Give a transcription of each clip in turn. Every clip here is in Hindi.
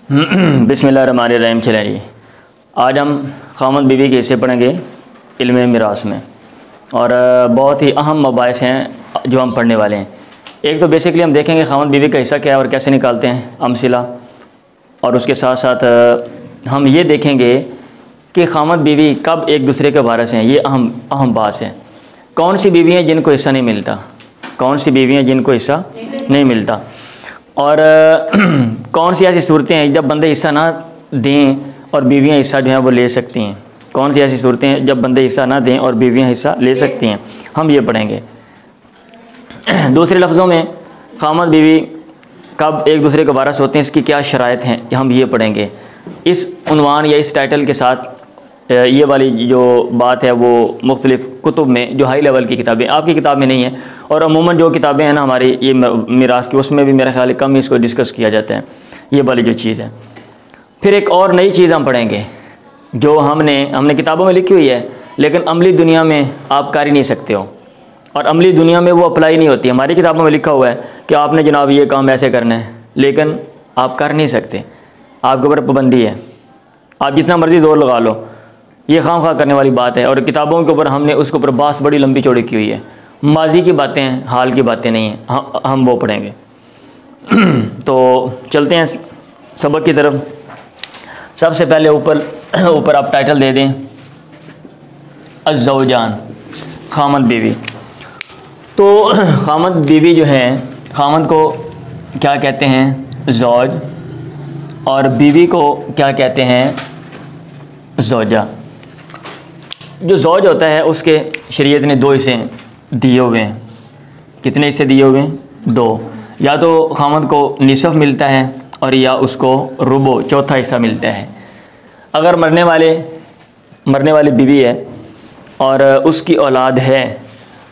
बिस्मिल्लाहिर्रहमानिर्रहीम। चलिए आज हम खामद बीवी के हिस्से पढ़ेंगे इल्म मिरास में, और बहुत ही अहम मबाइस हैं जो हम पढ़ने वाले हैं। एक तो बेसिकली हम देखेंगे खामद बीवी का हिस्सा क्या है और कैसे निकालते हैं अमसिला, और उसके साथ साथ हम ये देखेंगे कि खामद बीवी कब एक दूसरे के वारिस हैं। ये अहम बात है। कौन सी बीवी हैं जिनको हिस्सा नहीं मिलता, कौन सी बीवी हैं जिनको हिस्सा नहीं मिलता, और कौन सी ऐसी सूरतें हैं जब बंदे हिस्सा ना दें और बीवियां हिस्सा जो है वो ले सकती हैं। कौन सी ऐसी सूरतें हैं जब बंदे हिस्सा ना दें और बीवियां हिस्सा ले सकती हैं, हम ये पढ़ेंगे। दूसरे लफ्ज़ों में खामद बीवी कब एक दूसरे के वारिस होते हैं, इसकी क्या शराइत हैं, हम ये पढ़ेंगे। इस उन्वान या इस टाइटल के साथ ये वाली जो बात है वो मुख्तलिफ़ कुतुब में, जो हाई लेवल की किताबें, आपकी किताब में नहीं है, और अमूमन जो किताबें हैं ना हमारी ये मिरास की, उसमें भी मेरा ख्याल है कम ही इसको डिस्कस किया जाता है, ये वाली जो चीज़ है। फिर एक और नई चीज़ हम पढ़ेंगे जो हमने किताबों में लिखी हुई है, लेकिन अमली दुनिया में आप कर ही नहीं सकते हो, और अमली दुनिया में वो अप्लाई नहीं होती। हमारी किताबों में लिखा हुआ है कि आपने जनाब ये काम ऐसे करना है, लेकिन आप कर नहीं सकते, आपके ऊपर पाबंदी है, आप जितना मर्ज़ी जोर लगा लो, ये खाम करने वाली बात है। और किताबों के ऊपर हमने उसके ऊपर बात बड़ी लंबी चौड़ी की हुई है, माजी की बातें हैं, हाल की बातें नहीं हैं, हम वो पढ़ेंगे। तो चलते हैं सबक की तरफ। सबसे पहले ऊपर आप टाइटल दे दें अज़्ज़ौजान, खामद बीवी। तो खामद बीवी जो है, खामद को क्या कहते हैं ज़ौज, और बीवी को क्या कहते हैं ज़ौजा। जो ज़ौज होता है उसके शरीयत ने दो हिस्से दिए हुए हैं। कितने हिस्से दिए हुए हैं? दो। या तो खामद को निसफ़ मिलता है और या उसको रुबो, चौथा हिस्सा मिलता है। अगर मरने वाली बीवी है और उसकी औलाद है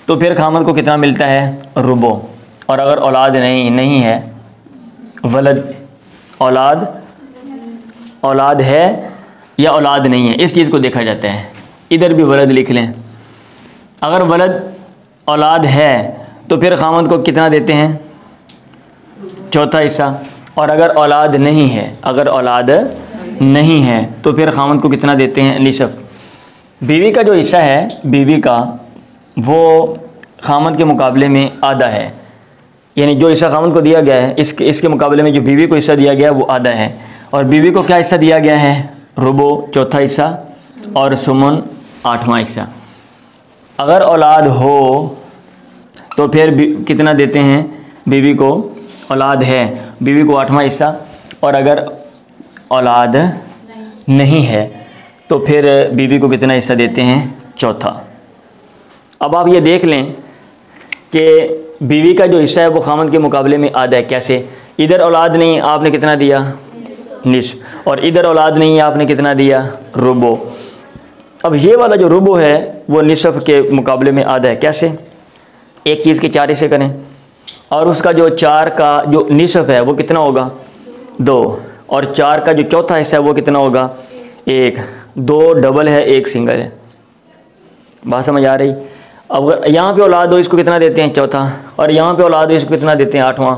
तो फिर खामद को कितना मिलता है? रुबो। और अगर औलाद नहीं है, वलद, औलाद है या औलाद नहीं है, इस चीज़ को देखा जाता है। इधर भी वलद लिख लें। अगर वलद औलाद है तो फिर खामद को कितना देते हैं? चौथा हिस्सा। और अगर औलाद नहीं है तो फिर खामद को कितना देते हैं? निसफ़। बीवी का जो हिस्सा है, बीवी का वो खामद के मुकाबले में आधा है, यानी जो हिस्सा खामद को दिया गया है इसके मुकाबले में जो बीवी को हिस्सा दिया गया है वो आधा है। और बीवी को क्या हिस्सा दिया गया है? रुबो, चौथा हिस्सा, और सुमन, आठवां हिस्सा। अगर औलाद हो तो फिर कितना देते हैं बीवी को? औलाद है, बीवी को आठवां हिस्सा, और अगर औलाद नहीं है तो फिर बीवी को कितना हिस्सा देते हैं? चौथा। अब आप ये देख लें कि बीवी का जो हिस्सा है वो खामद के मुकाबले में आधा है। कैसे? इधर औलाद नहीं, आपने कितना दिया? निस्फ। और इधर औलाद नहीं है, आपने कितना दिया? रुबो। अब ये वाला जो रुबो है वो निसफ़ के मुकाबले में आधा है। कैसे? एक चीज़ के 4 हिस्से करें और उसका जो 4 का जो निसफ़ है वो कितना होगा? 2। और 4 का जो चौथा हिस्सा है वो कितना होगा? 1। 2 डबल है, 1 सिंगल है। बात समझ आ रही? अब अगर यहाँ पे औलाद हो, इसको कितना देते हैं? चौथा। और यहाँ पे औलाद हो, इसको कितना देते हैं? 8वां।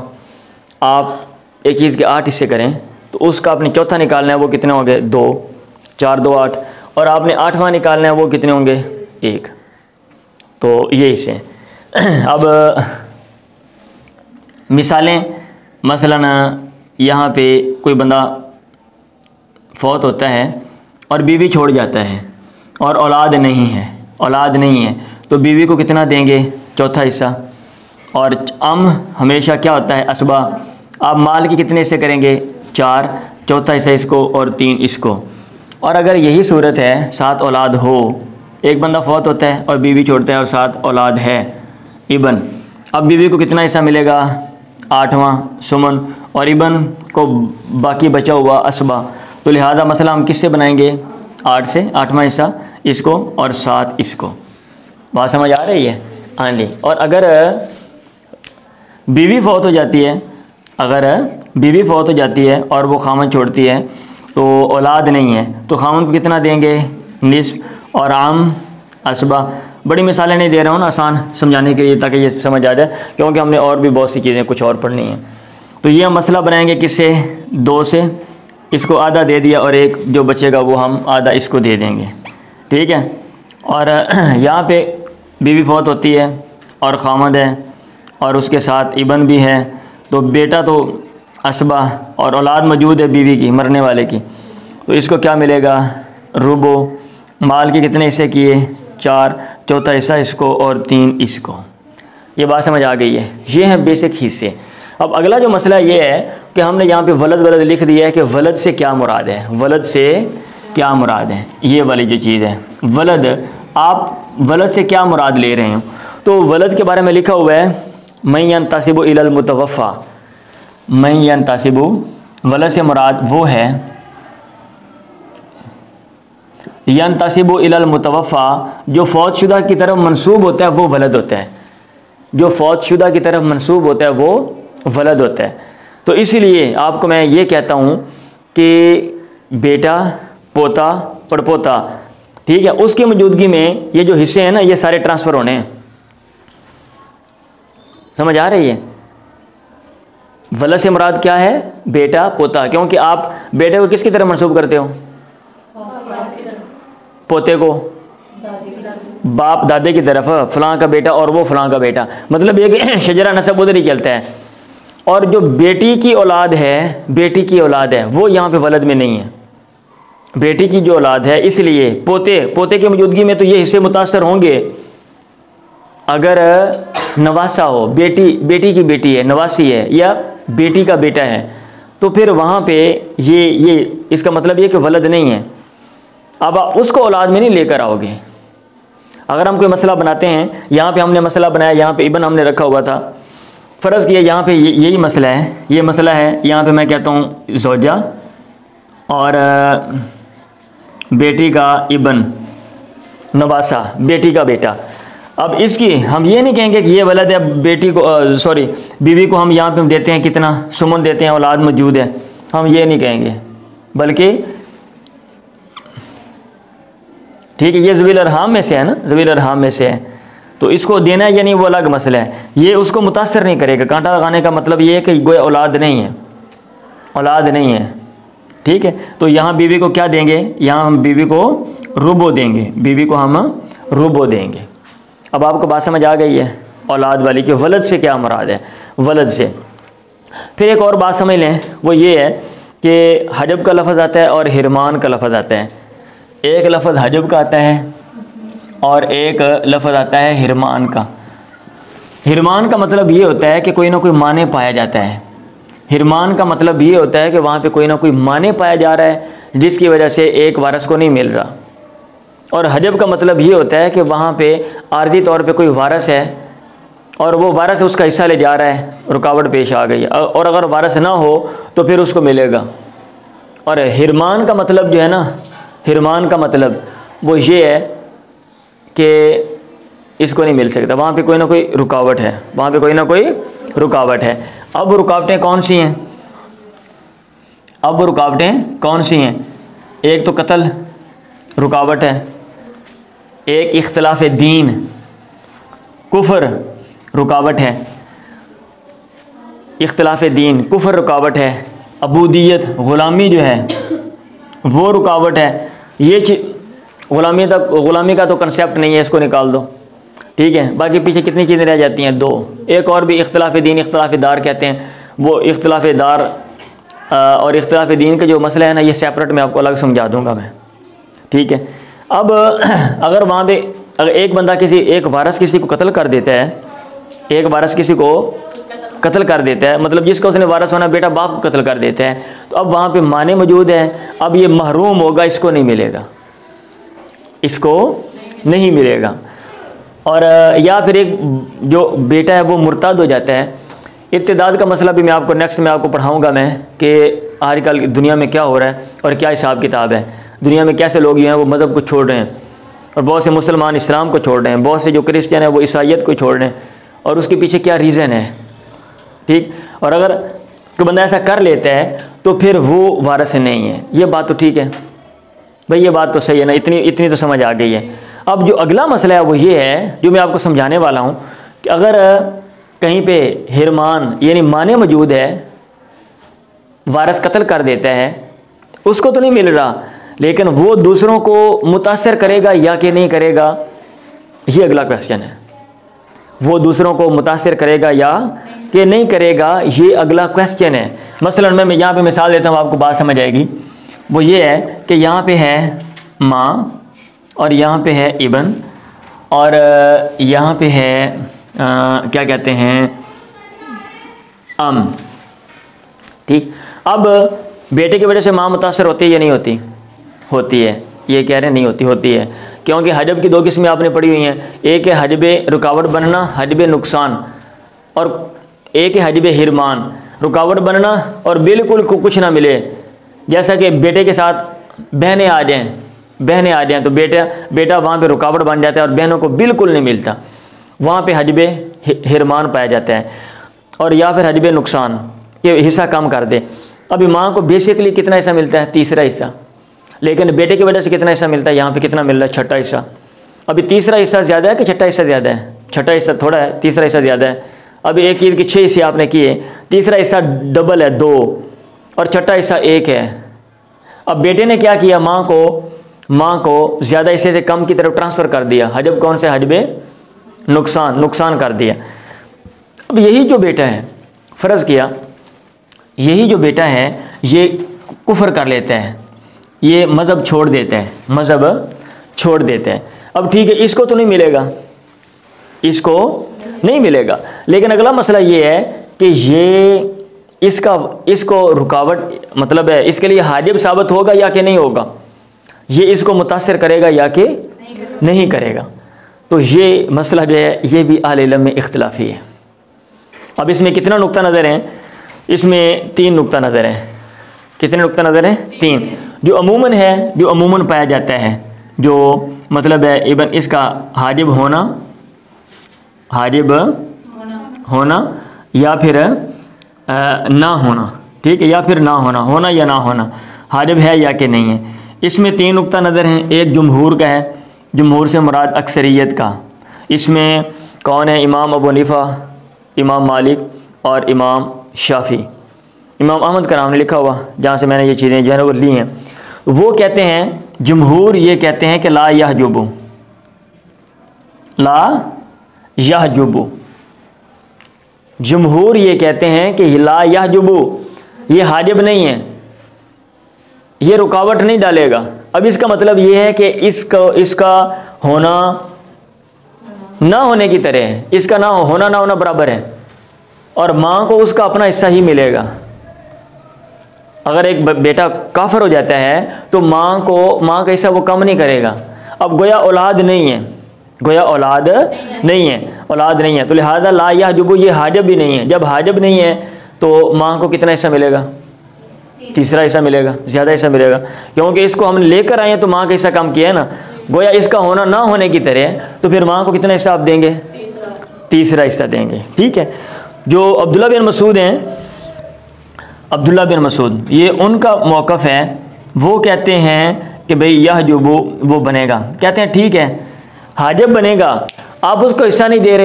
आप एक चीज़ के 8 हिस्से करें तो उसका आपने चौथा निकालना है, वो कितने होंगे? 2। 4 2 8। और आपने 8वां निकालना है, वो कितने होंगे? 1। तो ये हिस्से हैं। अब मिसालें, मसलन यहाँ पे कोई बंदा फौत होता है और बीवी छोड़ जाता है और औलाद नहीं है तो बीवी को कितना देंगे? चौथा हिस्सा। और हमेशा क्या होता है? असबा। आप माल के कितने हिस्से करेंगे? 4, चौथा हिस्सा इसको और 3 इसको। और अगर यही सूरत है, 7 औलाद हो, एक बंदा फौत होता है और बीवी छोड़ता है और 7 औलाद है इबन, अब बीवी को कितना हिस्सा मिलेगा? 8वां सुमन, और इबन को बाकी बचा हुआ असबा। तो लिहाजा मसला हम किससे बनाएंगे? 8 से, 8वां हिस्सा इसको और 7 इसको। बात समझ आ रही है? हाँ जी। और अगर बीवी फौत हो जाती है और वो खामद छोड़ती है तो औलाद नहीं है तो खामद को कितना देंगे? निस्फ। और आम, असबा। बड़ी मिसालें नहीं दे रहा हूँ ना, आसान समझाने के लिए, ताकि ये समझ आ जाए, क्योंकि हमने और भी बहुत सी चीज़ें कुछ और पढ़नी हैं। तो ये हम मसला बनाएंगे किससे? 2 से, इसको आधा दे दिया और एक जो बचेगा वो हम आधा इसको दे देंगे, ठीक है। और यहाँ पे बीवी फौत होती है और खामद है और उसके साथ इबन भी है, तो बेटा तो असबा और औलाद मौजूद है बीवी की, मरने वाले की, तो इसको क्या मिलेगा, रुबो। माल के कितने हिस्से किए, 4, चौथा हिस्सा इसको और 3 इसको। ये बात समझ आ गई है, ये हैं बेसिक हिस्से। अब अगला जो मसला ये है कि हमने यहाँ पे वलद वलद लिख दिया है कि वलद से क्या मुराद है, वलद से क्या मुराद है, ये वाली जो चीज़ है वलद, आप वलद से क्या मुराद ले रहे हो। तो वलद के बारे में लिखा हुआ है मैं यंतसिबु इलल मुतवफ़ा, मैं यंतसिबु, वलद से मुराद वो है यंतसिबु इलल मुतवफ़ा, जो फौतशुदा की तरफ मंसूब होता है वो वलद होता है, जो फौतशुदा की तरफ मंसूब होता है वो वलद होता है। तो इसीलिए आपको मैं ये कहता हूँ कि बेटा, पोता, पड़पोता, ठीक है, उसकी मौजूदगी में ये जो हिस्से हैं ना ये सारे ट्रांसफ़र होने हैं। समझ आ रही है? वलद से मुराद क्या है, बेटा, पोता, क्योंकि आप बेटे को किसकी तरफ मंसूब करते हो, पोते को बाप दादे की तरफ, फ़लाँ का बेटा और वो फ़लाँ का बेटा, मतलब एक शजरा नसब उधर ही चलता है। और जो बेटी की औलाद है, बेटी की औलाद है वो यहाँ पे वलद में नहीं है, बेटी की जो औलाद है, इसलिए पोते की मौजूदगी में तो ये हिस्से मुतासर होंगे। अगर नवासा हो, बेटी की बेटी है, नवासी है, या बेटी का बेटा है, तो फिर वहाँ पे ये इसका मतलब ये कि वलद नहीं है। अब आप उसको औलाद में नहीं लेकर आओगे। अगर हम कोई मसला बनाते हैं, यहाँ पे हमने मसला बनाया, यहाँ पे इबन हमने रखा हुआ था, फ़र्ज़ किया यहाँ पे यही मसला है, ये मसला है, यहाँ पे मैं कहता हूँ ज़ौजा और बेटी का इबन, नवासा, बेटी का बेटा। अब इसकी हम ये नहीं कहेंगे कि ये वलद है, बेटी को बीवी को हम यहाँ पे देते हैं कितना, सुमन देते हैं, औलाद मौजूद है, हम ये नहीं कहेंगे, बल्कि ठीक है, ये ज़वील अरहाम में से है ना, ज़वील अरहाम में से है, तो इसको देना है या नहीं वो अलग मसला है, ये उसको मुतासर नहीं करेगा। कांटा लगाने का मतलब ये है कि कोई औलाद नहीं है, औलाद नहीं है, ठीक है। तो यहाँ बीवी को क्या देंगे, यहाँ हम बीवी को रुबो देंगे, बीवी को हम रुबो देंगे। अब आपको बात समझ आ गई है औलाद वाली कि वलद से क्या मुराद है, वलद से। फिर एक और बात समझ लें, वो ये है कि हजब का लफ्ज़ आता है और हिरमान का लफ्ज़ आता है। एक लफ्ज़ हजब का आता है और एक लफ्ज़ आता है हिरमान का। हिरमान का मतलब ये होता है कि कोई ना कोई माने पाया जाता है, हिरमान का मतलब ये होता है कि वहाँ पे कोई ना कोई माने पाया जा रहा है जिसकी वजह से एक वारिस को नहीं मिल रहा। और हजब का मतलब ये होता है कि वहाँ पे आर्जी तौर पे कोई वारिस है और वो वारिस उसका हिस्सा ले जा रहा है, रुकावट पेश आ गई, और अगर वारिस ना हो तो फिर उसको मिलेगा। और हिरमान का मतलब जो है ना, हिरमान का मतलब वो ये है कि इसको नहीं मिल सकता, वहाँ पे कोई ना कोई रुकावट है, वहाँ पे कोई ना कोई रुकावट है। अब रुकावटें कौन सी हैं, अब रुकावटें कौन सी हैं, एक तो कत्ल रुकावट है, एक इख्तिलाफ दीन कुफ्र रुकावट है, इख्तिलाफ दीन कुफ्र रुकावट है, अबूदियत ग़ुलामी जो है वो रुकावट है। ये ग़ुलामी का तो कंसेप्ट नहीं है, इसको निकाल दो, ठीक है। बाकी पीछे कितनी चीज़ें रह जाती हैं, 2। एक और भी इख्तिलाफ दीन, इख्तिलाफ दार कहते हैं, वो इख्तिलाफ दार और इख्तिलाफ दीन का जो मसला है ना, ये सेपरेट मैं आपको अलग समझा दूंगा मैं, ठीक है। अब अगर वहाँ पे अगर एक बंदा एक वारिस किसी को कत्ल कर देता है, एक वारिस किसी को कत्ल कर देता है, मतलब जिसका उसने वारिस होना बेटा बाप को कत्ल कर देता है, तो अब वहाँ पे माने मौजूद है, अब ये महरूम होगा, इसको नहीं मिलेगा, इसको नहीं मिलेगा। और या फिर एक जो बेटा है वो मुर्ताद हो जाता है। इर्तिदाद का मसला भी मैं आपको नेक्स्ट में आपको पढ़ाऊँगा मैं, कि आजकल दुनिया में क्या हो रहा है और क्या हिसाब किताब है, दुनिया में कैसे लोग जो हैं वो मज़हब को छोड़ रहे हैं, और बहुत से मुसलमान इस्लाम को छोड़ रहे हैं, बहुत से जो क्रिश्चियन हैं वो ईसाईयत को छोड़ रहे हैं, और उसके पीछे क्या रीज़न है, ठीक। और अगर कोई बंदा ऐसा कर लेता है तो फिर वो वारिस नहीं है, ये बात तो ठीक है भाई, ये बात तो सही है ना, इतनी तो समझ आ गई है। अब जो अगला मसला है वो ये है जो मैं आपको समझाने वाला हूँ, कि अगर कहीं पे हिरमान यानी माने मौजूद है, वारिस कत्ल कर देता है, उसको तो नहीं मिल रहा, लेकिन वो दूसरों को मुतासर करेगा या कि नहीं करेगा, ये अगला क्वेश्चन है। वो दूसरों को मुतासर करेगा या कि नहीं करेगा, ये अगला क्वेश्चन है। मसलन मैं यहाँ पे मिसाल देता हूँ, आपको बात समझ आएगी। वो ये है कि यहाँ पे है माँ और यहाँ पे है इबन और यहाँ पे है क्या कहते हैं अम, ठीक। अब बेटे की वजह से माँ मुतासर होती है या नहीं होती? होती है। ये कह रहे हैं नहीं होती, होती है, क्योंकि हजब की दो किस्में आपने पढ़ी हुई हैं। एक है हजब रुकावट बनना, हजब नुकसान, और एक है हजब हिरमान, रुकावट बनना और बिल्कुल कुछ ना मिले। जैसा कि बेटे के साथ बहनें आ जाएं तो बेटा वहाँ पे रुकावट बन जाता है और बहनों को बिल्कुल नहीं मिलता, वहाँ पे हजब हिरमान पाया जाता है। और या फिर हजब नुकसान कि हिस्सा कम कर दे। अभी माँ को बेसिकली कितना हिस्सा मिलता है? तीसरा हिस्सा, लेकिन बेटे की वजह से कितना हिस्सा मिलता है? यहाँ पे कितना मिल रहा है? छठा हिस्सा। अभी तीसरा हिस्सा ज़्यादा है कि छठा हिस्सा ज़्यादा है? छठा हिस्सा थोड़ा है, तीसरा हिस्सा ज़्यादा है। अभी एक चीज़ के 6 हिस्से आपने किए, तीसरा हिस्सा डबल है 2 और छठा हिस्सा 1 है। अब बेटे ने क्या किया? माँ को ज़्यादा हिस्से से कम की तरफ ट्रांसफ़र कर दिया। हजब कौन से? हजब नुकसान कर दिया। अब यही जो बेटा है, फ़र्ज़ किया यही जो बेटा है ये कुफ्र कर लेता है, ये मज़हब छोड़ देता है, अब ठीक है, इसको तो नहीं मिलेगा, इसको नहीं मिलेगा। लेकिन अगला मसला ये है कि ये इसको रुकावट, मतलब है इसके लिए हाजिब साबित होगा या कि नहीं होगा, ये इसको मुतासर करेगा या कि नहीं करेगा। तो ये मसला जो है ये भी अहले इल्म में इख्तिलाफी है। अब इसमें कितना नुक्ता नज़र हैं? इसमें 3 नुक्ता नज़र हैं। कितने नुक्ता नज़र हैं? 3। जो अमूमन पाया जाता है, जो मतलब है इबन इसका हाजिब होना या फिर ना होना, ठीक है, या फिर ना होना या ना होना, हाजिब है या कि नहीं है। इसमें 3 नुक्ता नज़र हैं। एक जमहूर का है, जमहूर से मुराद अक्सरियत का। इसमें कौन है? इमाम अबू हनीफा, इमाम मालिक और इमाम शाफी। इमाम अहमद का नाम नहीं लिखा हुआ जहाँ से मैंने ये चीज़ें जो है वो ली हैं। वो कहते हैं, जमहूर ये कहते हैं कि ला यहजुबु। जमहूर ये कहते हैं कि ला यहजुबु, ये हाजिब नहीं है, ये रुकावट नहीं डालेगा। अब इसका मतलब ये है कि इसका होना ना होने की तरह है, इसका ना होना बराबर है, और माँ को उसका अपना हिस्सा ही मिलेगा। अगर एक बेटा काफिर हो जाता है तो माँ का हिस्सा वो कम नहीं करेगा। अब गोया औलाद नहीं है, औलाद नहीं है, तो लिहाजा ला यहजुबु, ये हाजिब भी नहीं है। जब हाजिब नहीं है तो माँ को कितना हिस्सा मिलेगा? तीसरा हिस्सा मिलेगा, ज़्यादा हिस्सा मिलेगा, क्योंकि इसको हम लेकर आए हैं तो माँ का हिस्सा कम किया है ना। गोया इसका होना ना होने की तरह, तो फिर माँ को कितना हिस्सा आप देंगे? तीसरा हिस्सा देंगे, ठीक है। जो अब्दुल्ला बिन मसूद हैं, अब्दुल्ला बिन मसूद, ये उनका मौक़िफ़ है। वो कहते हैं कि भाई यह जो वो बनेगा, कहते हैं ठीक है हाजिब बनेगा, आप उसको हिस्सा नहीं दे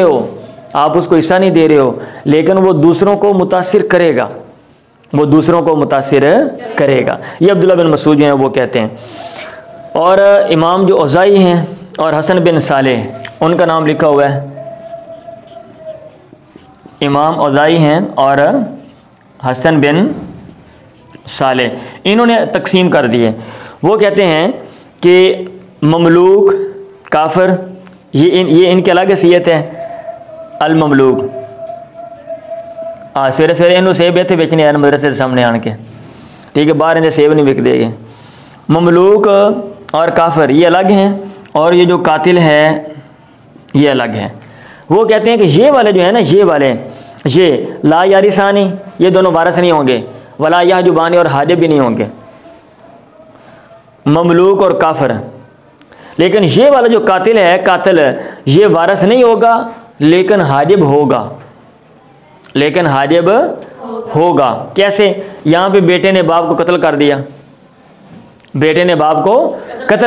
रहे हो, लेकिन वो दूसरों को मुतासिर करेगा, ये अब्दुल्ला बिन मसूद जो हैं वो कहते हैं। और इमाम जो औज़ाई हैं और हसन बिन सालेह, उनका नाम लिखा हुआ है। इमाम औज़ाई हैं और हसन बिन सालेह, इन्होंने तकसीम कर दिए। वो कहते हैं कि ममलूक, काफिर, ये इनकी अलग हैसियत है। अल ममलूक, सवेरे सवेरे इन्हों सेब इतने बेचने आए मदरसे के सामने आन के, ठीक है, बाहर इन्हें सेब नहीं बिकते हैं। ममलूक और काफिर ये अलग हैं, और ये जो कातिल है ये अलग है। वो कहते हैं कि ये वाले जो है ना, ये ला यारिसानी, ये दोनों वारिस नहीं होंगे, वला यहजुबानी, और हाजिब भी नहीं होंगे, ममलूक और काफिर। लेकिन ये वाला जो कातिल ये वारिस नहीं होगा, लेकिन हाजिब होगा। कैसे? यहाँ पे बेटे ने बाप को कत्ल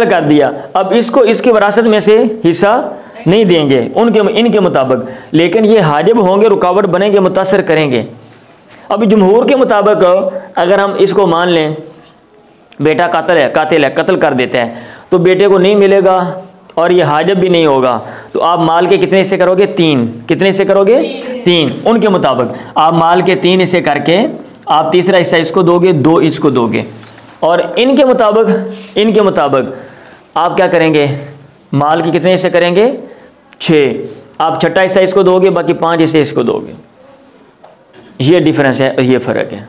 कर दिया, अब इसको इसकी विरासत में से हिस्सा नहीं देंगे इनके मुताबिक, लेकिन ये हाजिब होंगे, रुकावट बनेंगे, मुतासर करेंगे। अभी जमहूर के मुताबिक अगर हम इसको मान लें बेटा कातिल है, कत्ल कर देता है, तो बेटे को नहीं मिलेगा और ये हाजब भी नहीं होगा, तो आप माल के कितने हिस्से करोगे? 3। कितने हिस्से करोगे? 3। उनके मुताबिक आप माल के 3 हिस्से करके आप तीसरा हिस्सा इसको दोगे, 2 इसको दोगे, और इनके मुताबिक आप क्या करेंगे? माल के कितने हिस्से करेंगे? 6। आप छठा हिस्सा इसको दोगे, बाकी 5 हिस्से इसको दोगे। ये डिफरेंस है और ये फ़र्क है।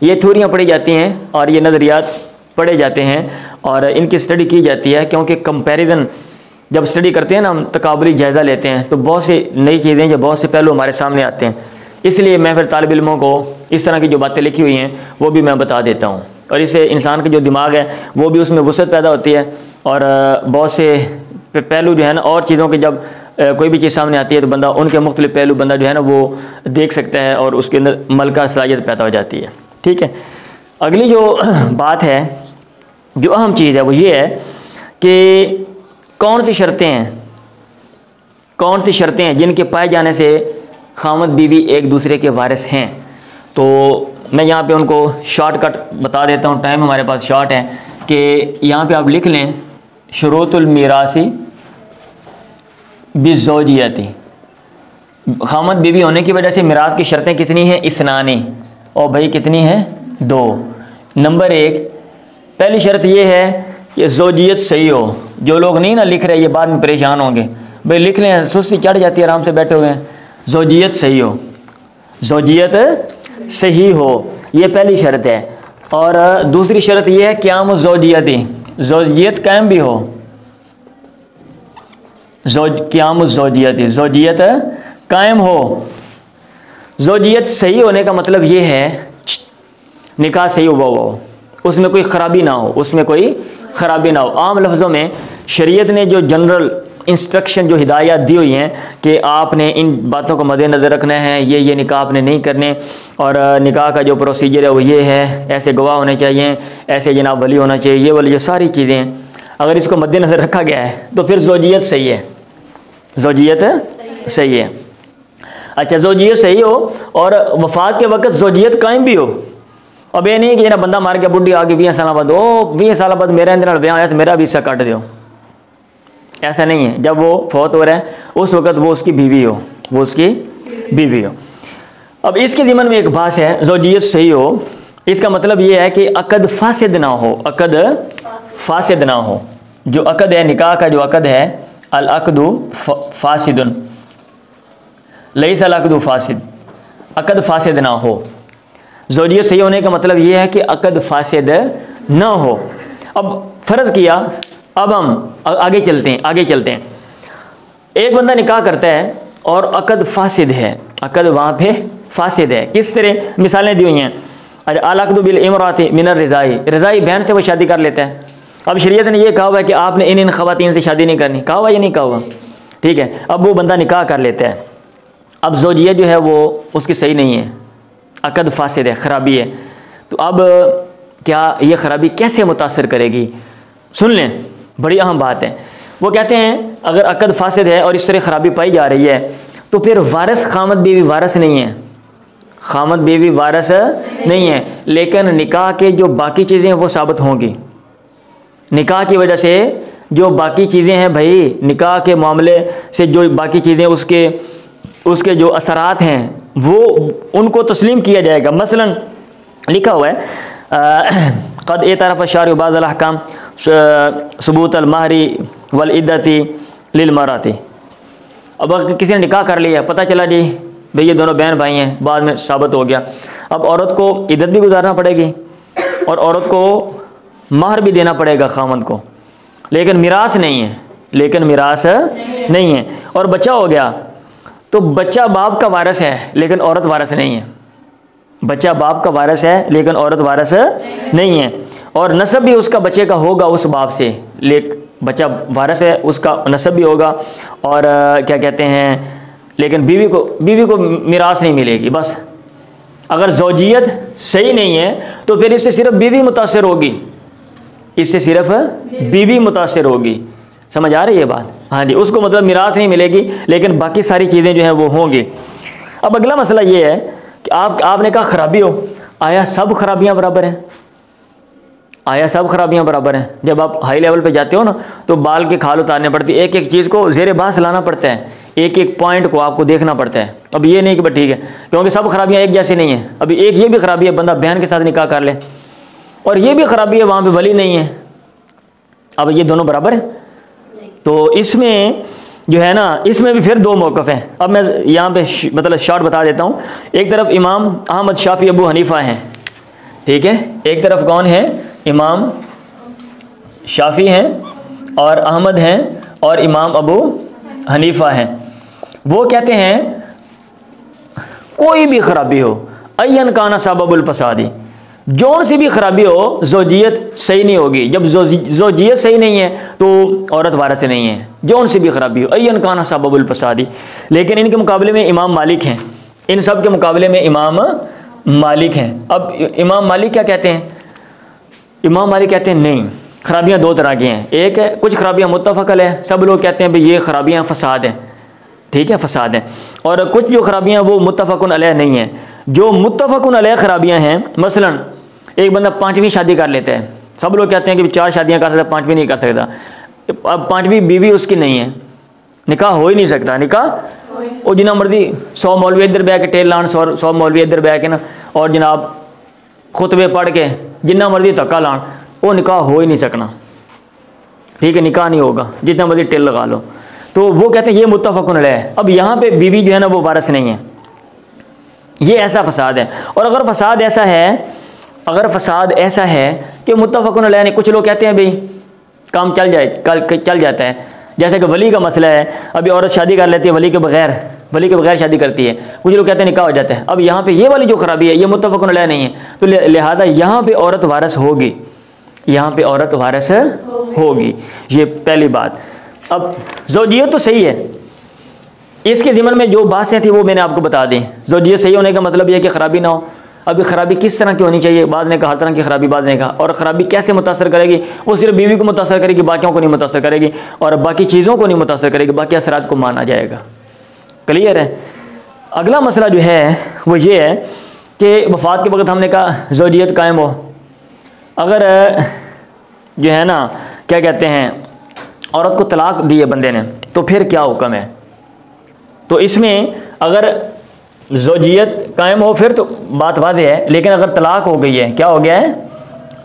ये थ्योरियाँ पढ़ी जाती हैं और ये नज़रियात पढ़े जाते हैं और इनकी स्टडी की जाती है, क्योंकि कंपैरिजन जब स्टडी करते हैं ना, हम तकाबुली जायज़ा लेते हैं, तो बहुत सी नई चीज़ें या बहुत से पहलू हमारे सामने आते हैं। इसलिए मैं फिर तालिब इल्मों को इस तरह की जो बातें लिखी हुई हैं वो भी मैं बता देता हूँ, और इससे इंसान का जो दिमाग है वो भी उसमें वुसअत पैदा होती है, और बहुत से पहलू जो है ना, और चीज़ों के जब कोई भी चीज़ सामने आती है तो बंदा उनके मुख्तलिफ पहलू बंदा जो है ना वो देख सकता है और उसके अंदर मलका सलाहियत पैदा हो जाती है। ठीक है, अगली जो बात है, जो अहम चीज़ है, वो ये है कि कौन सी शर्तें हैं जिनके पाए जाने से खामद बीवी एक दूसरे के वारिस हैं। तो मैं यहाँ पे उनको शॉर्टकट बता देता हूँ, टाइम हमारे पास शॉर्ट है, कि यहाँ पे आप लिख लें शुरूतुल मीरासी बिज़ौजियती। खामद बीवी होने की वजह से मिरास की शर्तें कितनी हैं? इस्नानी। और भाई कितनी हैं? 2। नंबर 1, पहली शर्त ये है कि ज़ौजियत सही हो। जो लोग नहीं ना लिख रहे, ये बाद में परेशान होंगे, भाई लिख लें, सुस्ती चढ़ जाती है, आराम से बैठे हुए हैं। ज़ौजियत सही हो, ज़ौजियत सही हो, ये पहली शर्त है। और दूसरी शर्त ये है क़याम ज़ौजियती, ज़ौजियत कायम भी हो, क़याम ज़ौजियती, ज़ौजियत कायम हो। ज़ौजियत सही होने का मतलब ये है निकाह सही हुआ हो, उसमें कोई ख़राबी ना हो, उसमें कोई ख़राबी ना हो। आम लफ्ज़ों में शरीयत ने जो जनरल इंस्ट्रक्शन, जो हिदायत दी हुई हैं कि आपने इन बातों को मद्देनज़र रखना है, ये निकाह आपने नहीं करने, और निकाह का जो प्रोसीजर है वो ये है, ऐसे गवाह होने चाहिए, ऐसे जनाब वली होना चाहिए, ये वाली जो सारी चीज़ें, अगर इसको मद्देनज़र रखा गया है तो फिर ज़ौजियत सही है, ज़ौजियत सही है। अच्छा, ज़ौजियत सही हो और वफ़ात के वक्त ज़ौजियत कायम भी हो। अब ये नहीं कि ना बंदा मार के बुढ़ी आ गई 20 साल बाद, 20 साल बाद मेरे अंदर ब्याह आया तो मेरा भी हिस्सा काट दो, ऐसा नहीं है। जब वो फौत हो रहा है उस वक़्त वो उसकी बीवी हो, वो उसकी बीवी हो। अब इसके ज़िमन में एक बात है, ज़ौजियत सही हो, इसका मतलब ये है कि अक़द फासिद ना हो, अक़द फासिद ना हो। जो अक़द है, निकाह का जो अक़द है, अल अक़दु फासिदुन लैसा अल अक़दु फासिद, अक़द फासिद ना हो। ज़ौजियत सही होने का मतलब ये है कि अक़द फासिद ना हो। अब फ़र्ज़ किया, अब हम आगे चलते हैं। एक बंदा निकाह करता है और अक़द फासिद है, अक़द वहाँ पे फासिद है। किस तरह? मिसालें दी हुई हैं। अल अक़दु बिल इमराती मिनर रिज़ाई, रज़ाई बहन से वो शादी कर लेता है। अब शरीयत ने ये कहा हुआ है कि आपने इन ख़वातीन से शादी नहीं करनी, कहा हुआ या नहीं कहा हुआ? ठीक है, अब वो बंदा निकाह कर लेता है। अब ज़ौजियत जो है वो उसकी सही नहीं है, अक़द फासिद है, ख़राबी है। तो अब क्या ये ख़राबी कैसे मुतासर करेगी? सुन लें, बड़ी अहम बात है। वो कहते हैं अगर अक़द फासिद है और इस तरह ख़राबी पाई जा रही है तो फिर वारिस खामद बीवी वारिस नहीं है, खामद बीवी वारिस नहीं है, लेकिन निकाह के जो बाकी चीज़ें हैं वो साबित होंगी। निकाह की वजह से जो बाकी चीज़ें हैं, भाई निकाह के मामले से जो बाकी चीज़ें उसके जो असरात हैं वो उनको तस्लीम किया जाएगा। मसलन लिखा हुआ है क़द एतरफ़ शारिउ बाज़ अल अहकाम सबूत अल महरी वल इद्दती लिल मराती। अब अगर किसी ने निकाह कर लिया, पता चला जी भाई ये दोनों बहन भाई हैं, बाद में साबित हो गया, अब औरत को इद्दत भी गुजारना पड़ेगी और औरत को महर भी देना पड़ेगा खामद को, लेकिन मिरास नहीं है, और बच्चा हो गया तो बच्चा बाप का वारिस है लेकिन औरत वारिस नहीं है, बच्चा बाप का वारिस है लेकिन औरत वारिस नहीं है, और नसब भी उसका बच्चे का होगा उस बाप से, बच्चा वारिस है उसका नसब भी होगा, और क्या कहते हैं, लेकिन बीवी को मिरास नहीं मिलेगी। बस अगर ज़ौजियत सही नहीं है तो फिर इससे सिर्फ बीवी मुतासर होगी, समझ आ रही है बात? हाँ जी, उसको मतलब मिरास नहीं मिलेगी लेकिन बाकी सारी चीज़ें जो हैं वो होंगी। अब अगला मसला ये है कि आपने कहा ख़राबी हो, आया सब खराबियाँ बराबर हैं? आया सब खराबियाँ बराबर हैं। जब आप हाई लेवल पे जाते हो ना तो बाल के खाल उतारने पड़ती है, एक एक चीज़ को ज़ेर बहस लाना पड़ता है, एक एक पॉइंट को आपको देखना पड़ता है। अब ये नहीं कि बस ठीक है, क्योंकि सब खराबियाँ एक जैसी नहीं है। अभी एक ये भी खराबी है बंदा बहन के साथ निकाह कर ले, और ये भी खराबी है वहाँ पे वली नहीं है। अब ये दोनों बराबर हैं? तो इसमें जो है ना, इसमें भी फिर दो मौक़िफ़ हैं। अब मैं यहाँ पे मतलब शॉर्ट बता देता हूँ। एक तरफ इमाम अहमद, शाफ़ी, अबू हनीफ़ा हैं, ठीक है। एक तरफ कौन है? इमाम शाफ़ी हैं और अहमद हैं और इमाम अबू हनीफ़ा हैं। वो कहते हैं कोई भी ख़राबी हो, अय्यन काना सबबुल फ़सादी, जौन सी भी खराबी हो, ज़ौजियत सही नहीं होगी। जब ज़ौजियत सही नहीं है तो औरत वारिस नहीं है, जौन सी भी खराबी हो, अय्यन काना सबबुल फ़सादी। लेकिन इनके मुकाबले में इमाम मालिक हैं, इन सब के मुकाबले में इमाम मालिक हैं। अब इमाम मालिक क्या कहते हैं? इमाम मालिक कहते हैं नहीं, खराबियाँ दो तरह की हैं। एक है कुछ खराबियाँ मुत्तफ़क़ है, सब लोग कहते हैं भाई ये खराबियाँ फ़साद हैं, ठीक है, फ़साद हैं। और कुछ जो खराबियाँ वो मुत्तफ़क़ुन अलैह नहीं हैं। जो मुत्तफ़क़ुन अलैह खराबियाँ हैं, मसलन एक बंदा 5वीं शादी कर लेता है, सब लोग कहते हैं कि 4 शादियाँ कर सकता, 5वीं नहीं कर सकता। अब 5वीं बीवी उसकी नहीं है, निकाह हो ही नहीं सकता। निकाह वो जिना मर्जी 100 मौलवी इधर बह के टेल लान, 100 मौलवी इधर बह के ना, और जनाब खुतबे पढ़ के जितना मर्जी धक्का लान, वो निकाह हो ही नहीं सकना, ठीक है, निकाह नहीं होगा, जितना मर्जी टेल लगा लो। तो वो कहते हैं ये मुत्तफ़क़ुन अलैह है। अब यहाँ पे बीवी जो है ना वो वारिस नहीं है, ये ऐसा फसाद है। और अगर फसाद ऐसा है, अगर फसाद ऐसा है कि मुत्तफ़क़ुन अलैह नहीं, कुछ लोग कहते हैं भाई काम चल जाए, कल चल जाता है, जैसे कि वली का मसला है। अभी औरत शादी कर लेती है वली के बगैर शादी करती है, कुछ लोग कहते हैं निकाह हो जाता है। अब यहाँ पे ये वाली जो खराबी है ये मुत्तफ़क़ुन अलैह नहीं है, तो लिहाजा यहाँ पे औरत वारिस होगी, यहाँ पे औरत वारिस होगी, ये पहली बात। अब ज़ौजियत तो सही है, इसके ज़िम्मन में जो बातें थी वो मैंने आपको बता दी। ज़ौजियत सही होने का मतलब यह है कि ख़राबी ना हो। अभी ख़राबी किस तरह की होनी चाहिए, बाद ने कहा हर तरह की ख़राबी, बाद ने कहा। और ख़राबी कैसे मुतासर करेगी? वो सिर्फ बीवी को मुतासर करेगी, बाकियों को नहीं मुतासर करेगी, और बाकी चीज़ों को नहीं मुतासर करेगी, बाकी असरात को माना जाएगा। क्लियर है? अगला मसला जो है वो ये है कि वफ़ात के वक्त हमने कहा ज़ौजियत कायम हो, अगर जो है ना क्या कहते हैं औरत को तलाक दी है बंदे ने, तो फिर क्या हुक्म है? तो इसमें अगर ज़ौजियत कायम हो फिर तो बात वाज़ेह है, लेकिन अगर तलाक हो गई है, क्या हो गया है?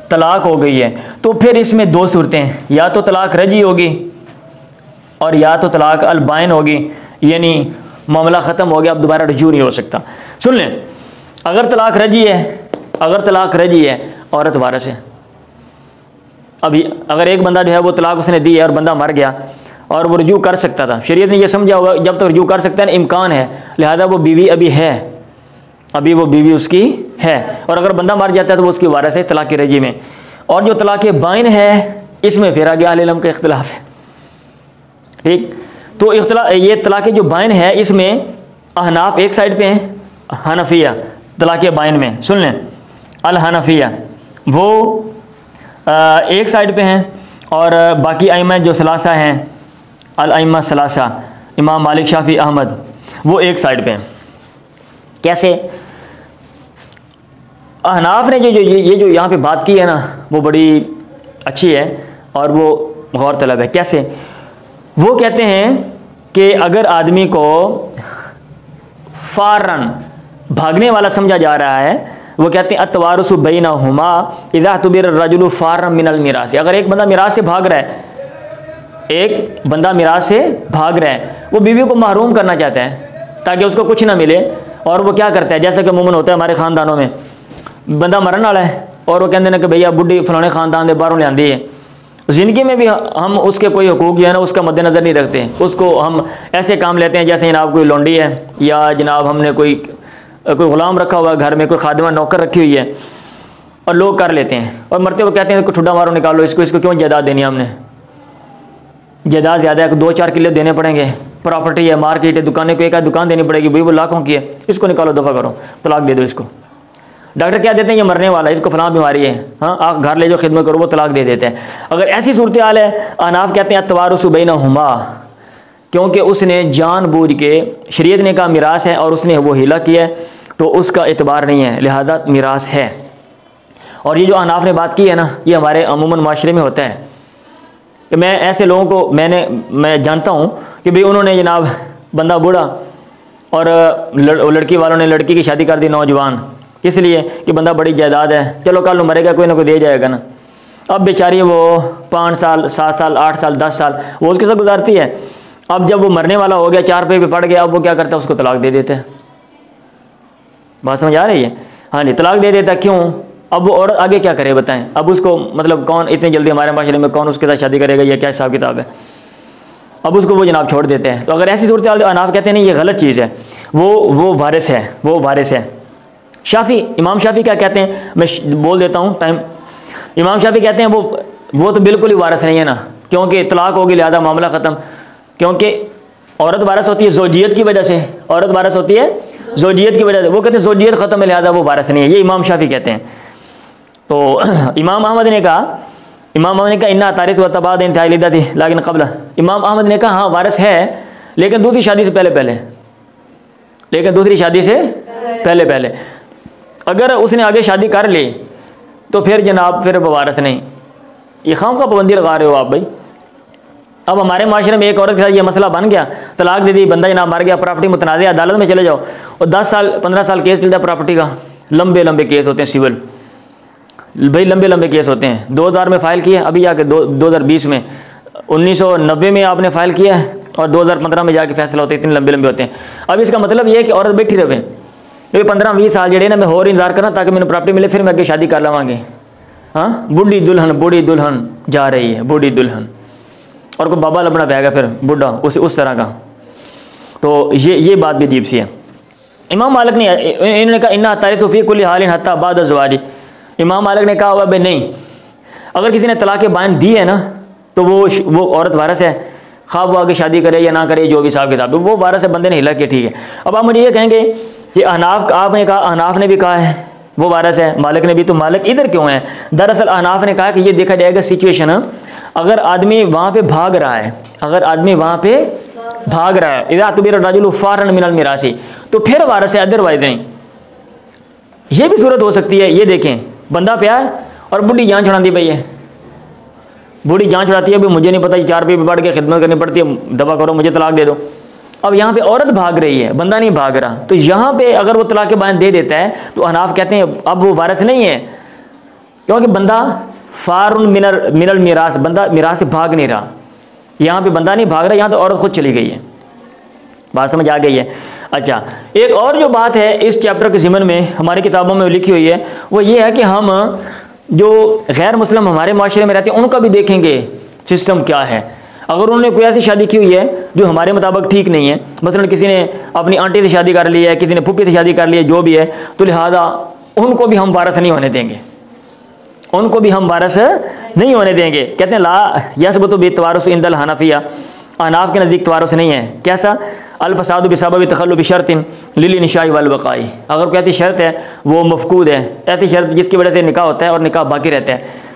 तलाक हो गई है, तो फिर इसमें दो सूरतें हैं, या तो तलाक रजी होगी और या तो तलाक अलबाइन होगी, यानी मामला ख़त्म हो गया, अब दोबारा रजू नहीं हो सकता। सुन लें, अगर तलाक रजी है, औरत वारिस है। अभी अगर एक बंदा जो है वो तलाक उसने दी है और बंदा मर गया और वो रजू कर सकता था, शरीयत ने यह समझा होगा जब तक रजू कर सकता है इम्कान है, लिहाजा वो बीवी अभी है, अभी वो बीवी उसकी है, और अगर बंदा मर जाता है तो वो उसकी वारिस है तलाक रजी में। और जो तलाक बाइन है इसमें फिर आगे अहले इल्म का इख्तिलाफ है, ठीक। तो ये तलाक जो बाइन है इसमें अहनाफ एक साइड पे हैं, हनफिया तलाक बाइन में, सुन लें, अल हनफिया वो एक साइड पे हैं, और बाकी अइम्मा जो सलासा हैं, अल अइम्मा सलासा, इमाम मालिक, शाफी, अहमद, वो एक साइड पे हैं। कैसे? अहनाफ ने ये जो यहाँ पे बात की है ना वो बड़ी अच्छी है और वो गौर तलब है। कैसे? वो कहते हैं कि अगर आदमी को फ़ारन भागने वाला समझा जा रहा है, वो कहते हैं अतवारुसु बैनहुमा इज़ा तुबिर रजुलु फ़ारन मिनल मिरास। अगर एक बंदा मिरास से भाग रहा है, एक बंदा मिरास से भाग रहा है, वो बीवी को महरूम करना चाहता है ताकि उसको कुछ ना मिले, और वो क्या करता है, जैसा कि अमूमन होता है हमारे ख़ानदानों में, बंदा मरने वाला है और वो कहते हैं कि भैया बुढ़ी फलाने ख़ानदान के बाहरों ले आंदी है। ज़िंदगी में भी हम उसके कोई हुकूक जो है ना उसका मद्देनज़र नहीं रखते, उसको हम ऐसे काम लेते हैं जैसे जनाब कोई लौंडी है, या जनाब हमने कोई ग़ुलाम रखा हुआ है घर में, कोई खादिमा नौकर रखी हुई है, और लोग कर लेते हैं, और मरते हुए कहते हैं कि ठुड्डा मारो निकालो इसको क्यों जायदाद देनी है, हमने जायदाद ज़्यादा है, 2-4 किले देने पड़ेंगे, प्रॉपर्टी है, मार्केट है, दुकानें को एक आध दुकान देनी पड़ेगी, भाई वो लाखों की है, इसको निकालो, दफ़ा करो, तलाक दे दो इसको। डॉक्टर क्या देते हैं, ये मरने वाला है, इसको फलां बीमारी है, हाँ आप घर ले जाओ, खिदमत करो, वो तलाक दे देते हैं। अगर ऐसी सूरत हाल है, अहनाफ कहते हैं अतवारुसु बैनहुमा, क्योंकि उसने जानबूझ के, शरीयत ने कहा मिरास है और उसने वो हिला किया है, तो उसका एतबार नहीं है, लिहाजा मिरास है। और ये जो अहनाफ ने बात की है ना, ये हमारे अमूमन माशरे में होता है कि मैं ऐसे लोगों को मैं जानता हूँ कि भाई उन्होंने जनाब बंदा बूढ़ा और लड़की वालों ने लड़की की शादी कर दी नौजवान, इसलिए कि बंदा बड़ी जायदाद है, चलो कल मरेगा कोई ना कोई दे जाएगा ना। अब बेचारी वो 5 साल 7 साल 8 साल 10 साल वो उसके साथ गुजारती है। अब जब वो मरने वाला हो गया, 4 पे पड़ गया, अब वो क्या करता है, उसको तलाक दे देता है। बात समझ आ रही है? हाँ जी, तलाक दे देता है। क्यों? अब वो औरत आगे क्या करे बताएं? अब उसको मतलब कौन इतनी जल्दी हमारे माशरे में कौन उसके साथ शादी करेगा, या क्या हिसाब किताब है? अब उसको वो जनाब छोड़ देते हैं। तो अगर ऐसी सूरत हाल, अहनाफ कहते हैं नहीं ये गलत चीज़ है, वो वारिस है, वो वारिस है। शाफी, इमाम शाफी क्या कहते हैं, मैं बोल देता हूँ टाइम। इमाम शाफी कहते हैं वो तो बिल्कुल ही वारिस नहीं है ना, क्योंकि तलाक होगी लिहाजा मामला ख़त्म। क्योंकि औरत वारिस होती है ज़ौजियत की वजह से, औरत वारिस होती है ज़ौजियत की वजह से। वो कहते हैं ज़ौजियत ख़त्म है लिहाजा वो वारिस नहीं है, ये इमाम शाफी कहते हैं। तो इमाम अहमद ने कहा इन्ना तारिस व तबाद इंतहाई लिदा थी लेकिन कबला। इमाम अहमद ने कहा हाँ वारिस है, लेकिन दूसरी शादी से पहले अगर उसने आगे शादी कर ली तो फिर जनाब फिर वारिस नहीं। ये खाम का पाबंदी लगा रहे हो आप भाई। अब हमारे माशरे में एक औरत के साथ ये मसला बन गया, तलाक दे दी, बंदा जनाब मर गया, प्रॉपर्टी मुतनाज़, अदालत में चले जाओ और 10 साल 15 साल केस चलता है प्रॉपर्टी का। लंबे केस होते हैं सिविल भाई, लंबे केस होते हैं। 2000 में फ़ाइल किया, अभी जाके 2020 में, 1990 में आपने फ़ाइल किया है और 2015 में जाके फैसला होता है। इतने लंबे होते हैं। अब इसका मतलब ये है कि औरत बैठी रहे, ये 15-20 साल जड़े ना मैं और इंतजार करना ताकि मैंने प्रॉपर्टी मिले, फिर मैं आगे शादी कर लवांगे। हाँ, बूढ़ी दुल्हन जा रही है, बूढ़ी दुल्हन, और कोई बाबा लबना पाएगा फिर बुढ़ा उस तरह का। तो ये बात भी अजीब सी है। इमाम मालिक ने इन्होंने कहा इन्ना तारिस फ़ी कुल्ली हालिन हत्ता बाद ज़वाजी। इमाम मालिक ने कहा हुआ भाई नहीं, अगर किसी ने तलाक़ बाइन दी है ना तो वो औरत वारिस है, खा वो आगे शादी करे या ना करे, जो भी हिसाब किताब वो वारिस है, बंदे ने हिला किया, ठीक है। अब आप मुझे ये कहेंगे कि अहनाफ, आपने कहा अहनाफ ने भी कहा है वो वारिस है, मालिक ने भी, तो मालिक इधर क्यों है? दरअसल अहनाफ ने कहा कि ये देखा जाएगा सिचुएशन, अगर आदमी वहाँ पे भाग रहा है, इदा तुबिर रजुल फारन मिनल मिरासी, तो फिर वारिस है, अदरवाइज नहीं। ये भी सूरत हो सकती है। ये देखें, बंदा पे आया और बुढ़ी जान छुड़ाती पई है, बूढ़ी जान छुड़ाती है, अभी मुझे नहीं पता 4 पे बढ़ के खिदमत करनी पड़ती है, दवा करो मुझे तलाक दे दो। अब यहाँ पे औरत भाग रही है, बंदा नहीं भाग रहा, तो यहाँ पे अगर वो तलाक बाइन दे देता है तो अहनाफ कहते हैं अब वो वारिस नहीं है, क्योंकि बंदा फारुन मिनल मिरास, बंदा मिरास से भाग नहीं रहा। यहाँ पे बंदा नहीं भाग रहा, यहाँ तो औरत खुद चली गई है। बात समझ आ गई है? अच्छा, एक और जो बात है इस चैप्टर के ज़िमन में हमारी किताबों में लिखी हुई है, वो ये है कि हम जो गैर मुस्लिम हमारे माशरे में रहते हैं उनका भी देखेंगे सिस्टम क्या है। अगर उन्होंने कोई ऐसी शादी की हुई है जो हमारे मुताबिक ठीक नहीं है, मसलन किसी ने अपनी आंटी से शादी कर ली है, किसी ने फूफी से शादी कर ली है, जो भी है, तो लिहाजा उनको भी हम वारिस नहीं होने देंगे, कहते हैं ला यसबतु बितवारुस इंदल हनफिया, अहनाफ के नज़दीक तवारुस नहीं है। कैसा? अल-फसाद बिसबब तखल्लुब शर्तिन लिल निशाई वल बकाई, अगर कोई ऐसी शर्त है वो मफकूद है, ऐसी शर्त जिसकी वजह से निकाह होता है और निकाह बाकी रहता है,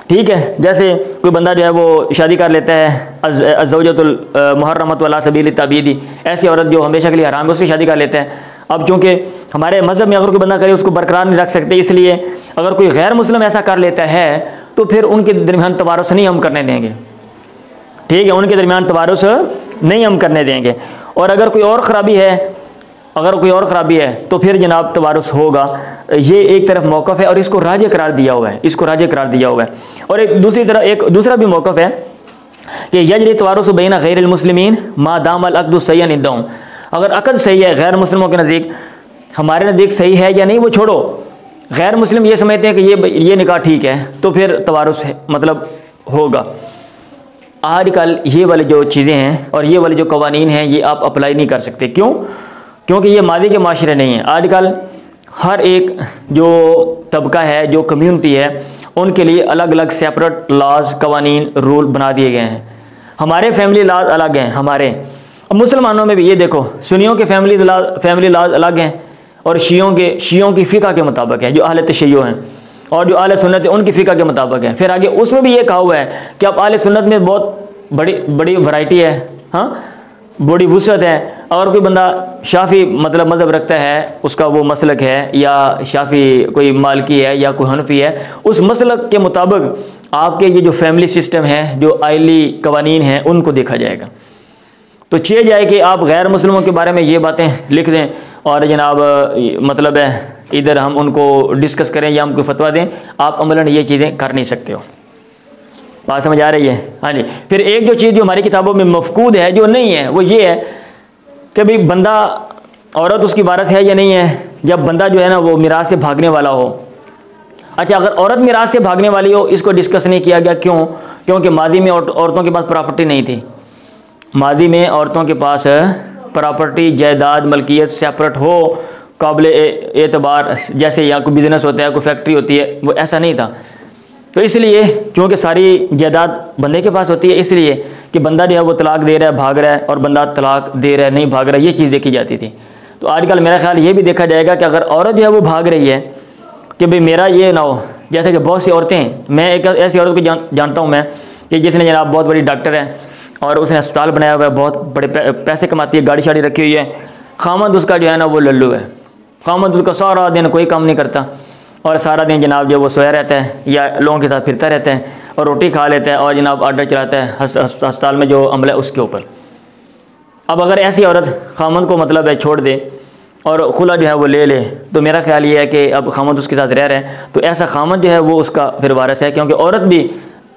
ठीक है। जैसे कोई बंदा जो है वो शादी कर लेता है अज़्ज़ौजतुल मुहर्रमत वला सबील तबीदी, ऐसी औरत जो हमेशा के लिए हराम है उससे शादी कर लेता है। अब चूँकि हमारे मज़हब में अगर कोई बंदा करे उसको बरकरार नहीं रख सकते, इसलिए अगर कोई गैर मुस्लिम ऐसा कर लेता है तो फिर उनके दरमियान तवारुस नहीं हम करने देंगे, ठीक है, उनके दरमियान तवारुस नहीं हम करने देंगे। और अगर कोई और ख़राबी है तो फिर जनाब तवारुस होगा। ये एक तरफ मौक़िफ़ है और इसको राज करार दिया हुआ है, और एक दूसरा भी मौक़िफ़ है कि यजरी तवारुस बैन गैरिल मुस्लिमीन मा दामल अक़्दु सय्यन इंदहुम, अगर अक़द सही है गैर मुस्लिमों के नज़दीक, हमारे नज़दीक सही है या नहीं वो छोड़ो, गैर मुस्लिम ये समझते हैं कि ये निकाह ठीक है तो फिर तवारुस है मतलब होगा। आजकल ये वाली जो चीज़ें हैं और ये वाले जो कवानीन हैं ये आप अप्लाई नहीं कर सकते। क्यों? क्योंकि ये मादी के माशरे नहीं हैं। आजकल हर एक जो तबका है, जो कम्यूनिटी है, उनके लिए अलग अलग सेपरेट लॉज, कवानीन, रूल बना दिए गए हैं। हमारे फैमिली लॉज अलग हैं, हमारे मुसलमानों में भी ये देखो, सुन्नियों के फैमिली लॉज अलग हैं और शियों की फ़िक़ा के मुताबिक है, जो अहले तशय्युअ हैं, और जो अहले सुन्नत है उनकी फ़िक़ा के मुताबिक है। फिर आगे उसमें भी ये कहा हुआ है कि अब अहले सुन्नत में बहुत बड़ी वैरायटी है, हाँ, बड़ी वुसअत है। अगर कोई बंदा शाफ़ी मतलब मज़हब रखता है, उसका वो मसलक है, या शाफ़ी कोई मालिकी है या कोई हनफी है, उस मसलक के मुताबिक आपके ये जो फैमिली सिस्टम है, जो आइली कवानीन हैं, उनको देखा जाएगा। तो चाहिए जाए कि आप गैर मुस्लिमों के बारे में ये बातें लिख दें और जनाब मतलब है इधर हम उनको डिस्कस करें या हमको फतवा दें, आप अमलन ये चीज़ें कर नहीं सकते हो। बात समझ आ रही है? हाँ जी। फिर एक जो चीज़ जो हमारी किताबों में मफकूद है, जो नहीं है, वो ये है कि भाई बंदा, औरत उसकी वारिस है या नहीं है, जब बंदा जो है ना वो मिरास से भागने वाला हो। अच्छा, अगर औरत मिरास से भागने वाली हो, इसको डिस्कस नहीं किया गया, क्यों? क्योंकि मादी में औरतों के पास प्रॉपर्टी नहीं थी। मादी में औरतों के पास प्रॉपर्टी, जायदाद, मलकियत सेपरेट हो, काबिल एतबार, जैसे यहाँ कोई बिज़नेस होता है, कोई फैक्ट्री होती है, वो ऐसा नहीं था। तो इसलिए क्योंकि सारी जायदाद बंदे के पास होती है, इसलिए कि बंदा जो है वो तलाक दे रहा है, भाग रहा है, और बंदा तलाक दे रहा है, नहीं भाग रहा है, ये चीज़ देखी जाती थी। तो आजकल मेरा ख्याल ये भी देखा जाएगा कि अगर औरत जो है वो भाग रही है कि भाई मेरा ये ना हो, जैसे कि बहुत सी औरतें हैं, मैं एक ऐसी औरत को जानता हूँ मैं, कि जिसने जनाब बहुत बड़ी डॉक्टर है और उसने अस्पताल बनाया हुआ है, बहुत बड़े पैसे कमाती है, गाड़ी शाड़ी रखी हुई है, खामद उसका जो है ना वो लल्लू है। खामद उसका सारा दिन कोई काम नहीं करता और सारा दिन जनाब जो वो सोया रहता है या लोगों के साथ फिरता रहता है और रोटी खा लेता है और जनाब ऑर्डर चलाता है अस्पताल में जो अमला है उसके ऊपर। अब अगर ऐसी औरत खामद को मतलब है छोड़ दे और खुला जो है वो ले ले, तो मेरा ख्याल ये है कि अब खामद उसके साथ रह रहे हैं, तो ऐसा खामद जो है वो उसका फिर वारिस है, क्योंकि औरत भी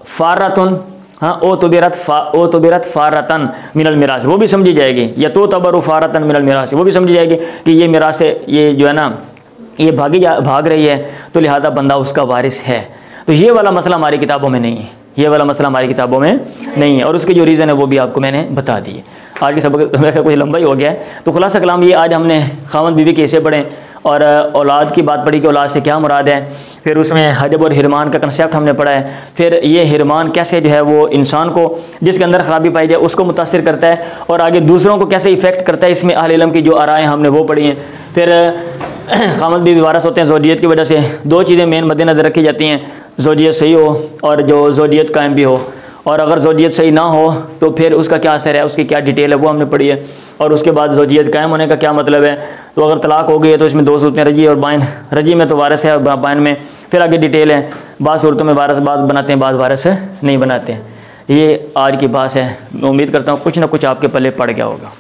फारतुन, हाँ, ओ तुबिरत फारतन मिनल मिरास, वो भी समझी जाएगी, या तो तबर फारतन मिनल मिरास, वो भी समझी जाएगी कि ये मिरास से ये जो है ना ये भाग रही है, तो लिहाजा बंदा उसका वारिस है। तो ये वाला मसला हमारी किताबों में नहीं है, ये वाला मसला हमारी किताबों में नहीं है, और उसके जो रीज़न है वो भी आपको मैंने बता दिए। आज के सबक वैसे कुछ लंबा ही हो गया है, तो खुलासा कलाम ये, आज हमने खामद बीवी के हिस्से पढ़े और औलाद की बात पढ़ी कि औलाद से क्या मुराद है, फिर उसमें हजब और हिरमान का कंसेप्ट हमने पढ़ा है, फिर ये हिरमान कैसे जो है वो इंसान को जिसके अंदर ख़राबी पाई जाए उसको मुतासिर करता है और आगे दूसरों को कैसे इफ़ेक्ट करता है, इसमें अहले इल्म की जो आराएँ हमने वो पढ़ी हैं। फिर खामद बीवी वारिस होते हैं ज़ौजियत की वजह से, दो चीज़ें मेन मद्देनज़र रखी जाती हैं, ज़ौजियत सही हो और जो ज़ौजियत कायम भी हो, और अगर ज़ौजियत सही ना हो तो फिर उसका क्या असर है, उसकी क्या डिटेल है वो हमने पढ़ी है, और उसके बाद ज़ौजियत कायम होने का क्या मतलब है। तो अगर तलाक हो गई है तो इसमें दो सूरतें, रजी और बाइन, रजी में तो वारिस है और बाइन में फिर आगे डिटेल है, बाद सूरतों में वारिस बाद बनाते हैं, बाद वारिस नहीं बनाते हैं। ये आज की बात है, मैं उम्मीद करता हूँ कुछ ना कुछ आपके पल्ले पड़ गया होगा।